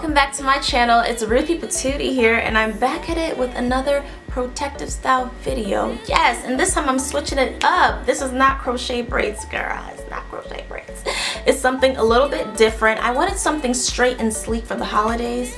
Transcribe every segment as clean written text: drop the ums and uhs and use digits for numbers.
welcome back to my channel. It's Ruthie Patootie here, and I'm back at it with another protective style video. Yes, and this time I'm switching it up. This is not crochet braids, girl. It's not crochet braids. It's something a little bit different. I wanted something straight and sleek for the holidays.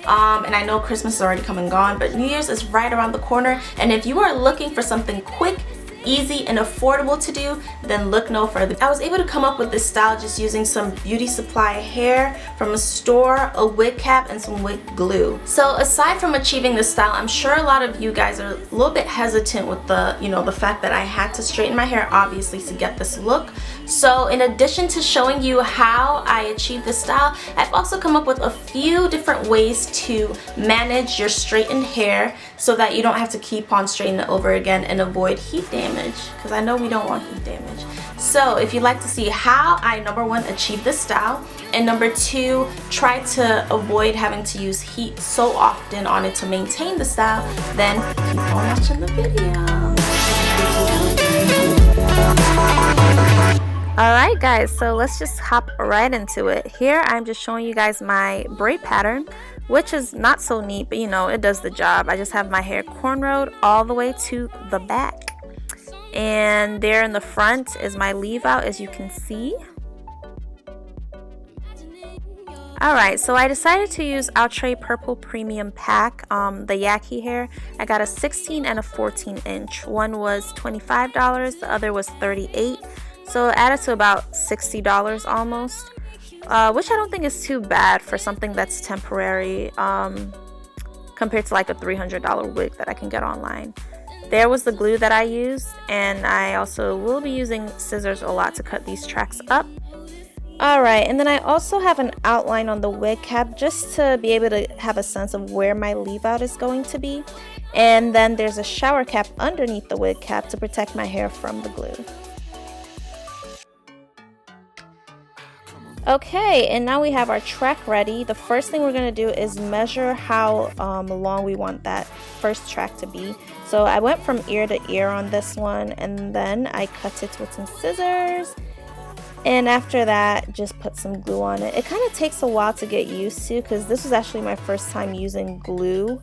And I know Christmas is already come and gone, but New Year's is right around the corner. And if you are looking for something quick, easy, and affordable to do, then look no further. I was able to come up with this style just using some beauty supply hair from a store, a wig cap, and some wig glue. So aside from achieving this style, I'm sure a lot of you guys are a little bit hesitant with the, the fact that I had to straighten my hair obviously to get this look. So in addition to showing you how I achieved this style, I've also come up with a few different ways to manage your straightened hair so that you don't have to keep on straightening it over again and avoid heat damage, because I know we don't want heat damage. So if you'd like to see how I, number one, achieve this style, and number two, try to avoid having to use heat so often on it to maintain the style, then keep on watching the video. Alright guys, so let's just hop right into it. Here I'm just showing you guys my braid pattern, which is not so neat, but it does the job. I just have my hair cornrowed all the way to the back. And there in the front is my leave out, as you can see. Alright, so I decided to use Outre Purple Premium Pack, the yaki hair. I got a 16 and a 14 inch. One was $25, the other was $38. So it added to about $60 almost, which I don't think is too bad for something that's temporary compared to like a $300 wig that I can get online. There was the glue that I used, and I also will be using scissors a lot to cut these tracks up. Alright, and then I also have an outline on the wig cap just to be able to have a sense of where my leave out is going to be. And then there's a shower cap underneath the wig cap to protect my hair from the glue. Okay, and now we have our track ready. The first thing we're going to do is measure how long we want that first track to be. So I went from ear to ear on this one, and then I cut it with some scissors. And after that, just put some glue on it. It kind of takes a while to get used to, because this was actually my first time using glue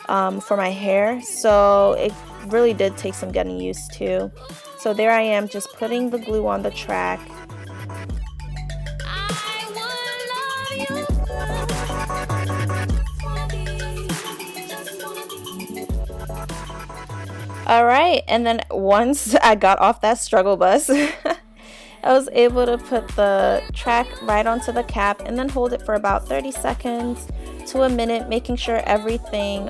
for my hair. So it really did take some getting used to. So there I am, just putting the glue on the track. Alright, and then once I got off that struggle bus, I was able to put the track right onto the cap and then hold it for about 30 seconds to a minute, making sure everything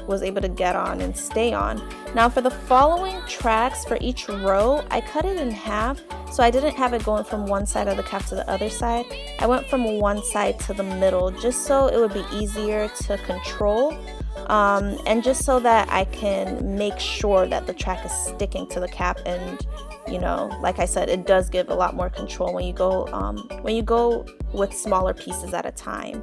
was able to get on and stay on. Now for the following tracks, for each row, I cut it in half, so I didn't have it going from one side of the cap to the other side. I went from one side to the middle, just so it would be easier to control. And just so that I can make sure that the track is sticking to the cap, and like I said, it does give a lot more control when you go with smaller pieces at a time.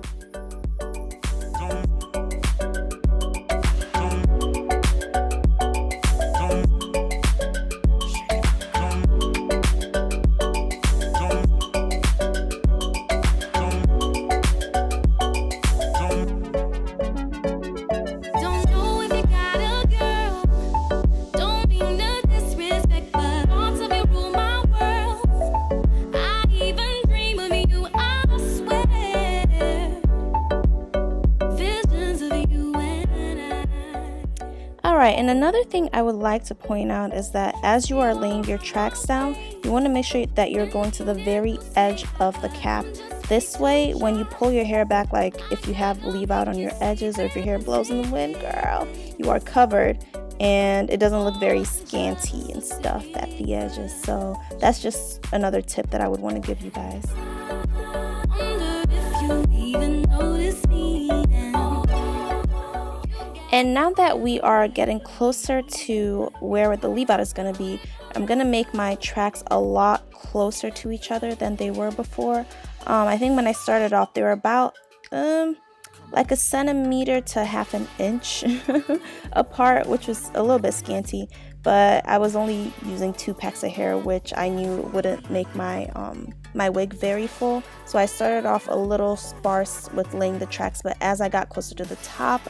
Alright, and another thing I would like to point out is that as you are laying your tracks down, you want to make sure that you're going to the very edge of the cap. This way, when you pull your hair back, like if you have leave out on your edges or if your hair blows in the wind, girl, you are covered and it doesn't look very scanty and stuff at the edges. So that's just another tip that I would want to give you guys. And now that we are getting closer to where the leave out is going to be, I'm going to make my tracks a lot closer to each other than they were before. I think when I started off, they were about like a centimeter to half an inch apart, which was a little bit scanty. But I was only using 2 packs of hair, which I knew wouldn't make my my wig very full, so I started off a little sparse with laying the tracks, but as I got closer to the top,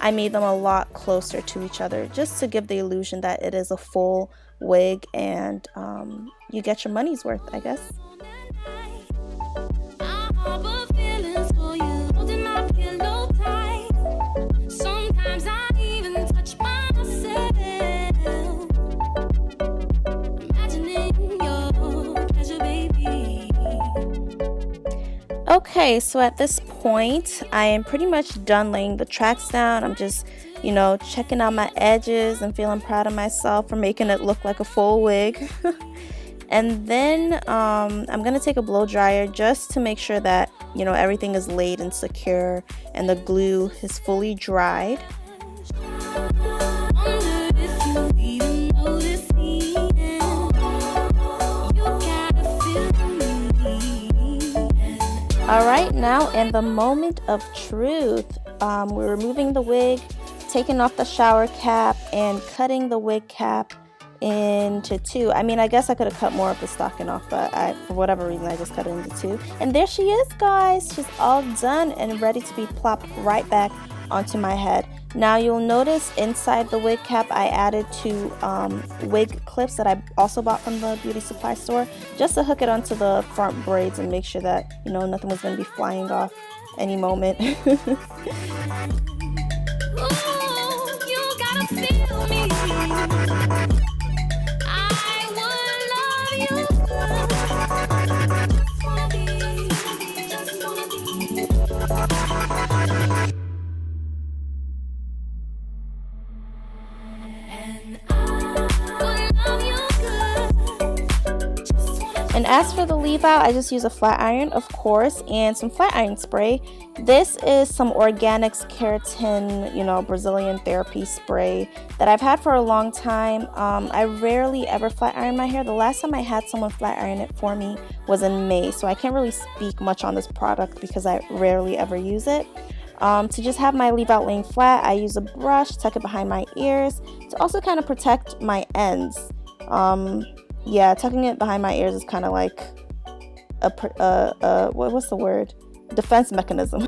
I made them a lot closer to each other just to give the illusion that it is a full wig and you get your money's worth, I guess. Okay, so at this point, I am pretty much done laying the tracks down. I'm just, you know, checking out my edges and feeling proud of myself for making it look like a full wig. And then I'm gonna take a blow dryer just to make sure that, you know, everything is laid and secure and the glue is fully dried. Alright, now in the moment of truth, we're removing the wig, taking off the shower cap, and cutting the wig cap into two. I mean, I guess I could have cut more of the stocking off, but for whatever reason, I just cut it into two. And there she is, guys. She's all done and ready to be plopped right back onto my head. Now you'll notice inside the wig cap I added two wig clips that I also bought from the beauty supply store just to hook it onto the front braids and make sure that, you know, nothing was going to be flying off any moment. And as for the leave out, I just use a flat iron, of course, and some flat iron spray. This is some Organics Keratin, you know, Brazilian therapy spray that I've had for a long time. I rarely ever flat iron my hair. The last time I had someone flat iron it for me was in May, so I can't really speak much on this product because I rarely ever use it. To just have my leave out laying flat, I use a brush, tuck it behind my ears to also kind of protect my ends. Yeah, tucking it behind my ears is kind of like what's the word? Defense mechanism.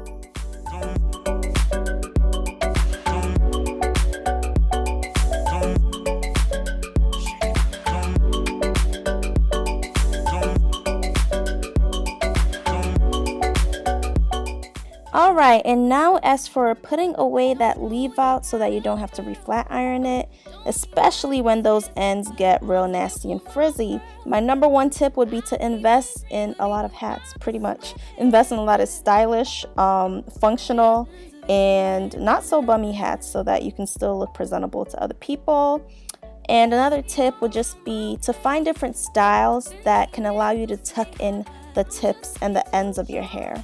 Alright, and now as for putting away that leave out so that you don't have to re-flat iron it, especially when those ends get real nasty and frizzy, my number one tip would be to invest in a lot of hats, pretty much. Invest in a lot of stylish, functional, and not so bummy hats so that you can still look presentable to other people. And another tip would just be to find different styles that can allow you to tuck in the tips and the ends of your hair.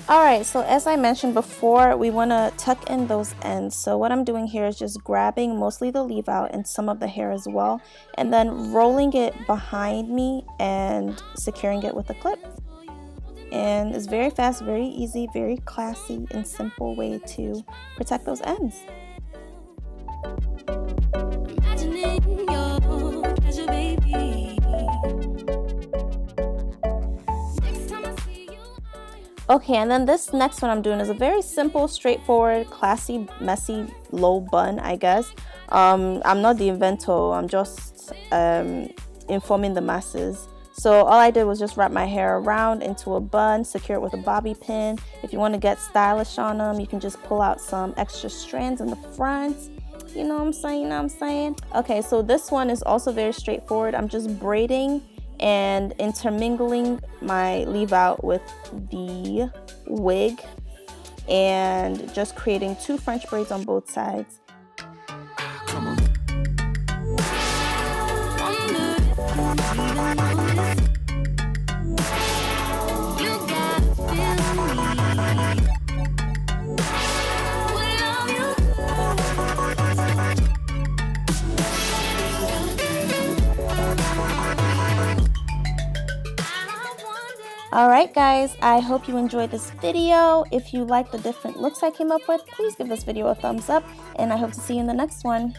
Alright, so as I mentioned before, we want to tuck in those ends. So what I'm doing here is just grabbing mostly the leave out and some of the hair as well, and then rolling it behind me and securing it with a clip. And it's very fast, very easy, very classy and simple way to protect those ends. Okay, and then this next one I'm doing is a very simple, straightforward, classy, messy, low bun, I guess. I'm not the inventor, I'm just informing the masses. So all I did was just wrap my hair around into a bun, secure it with a bobby pin. If you want to get stylish on them, you can just pull out some extra strands in the front. You know what I'm saying? Okay, so this one is also very straightforward. I'm just braiding and intermingling my leave out with the wig and just creating 2 French braids on both sides. Alright guys, I hope you enjoyed this video. If you like the different looks I came up with, please give this video a thumbs up, and I hope to see you in the next one.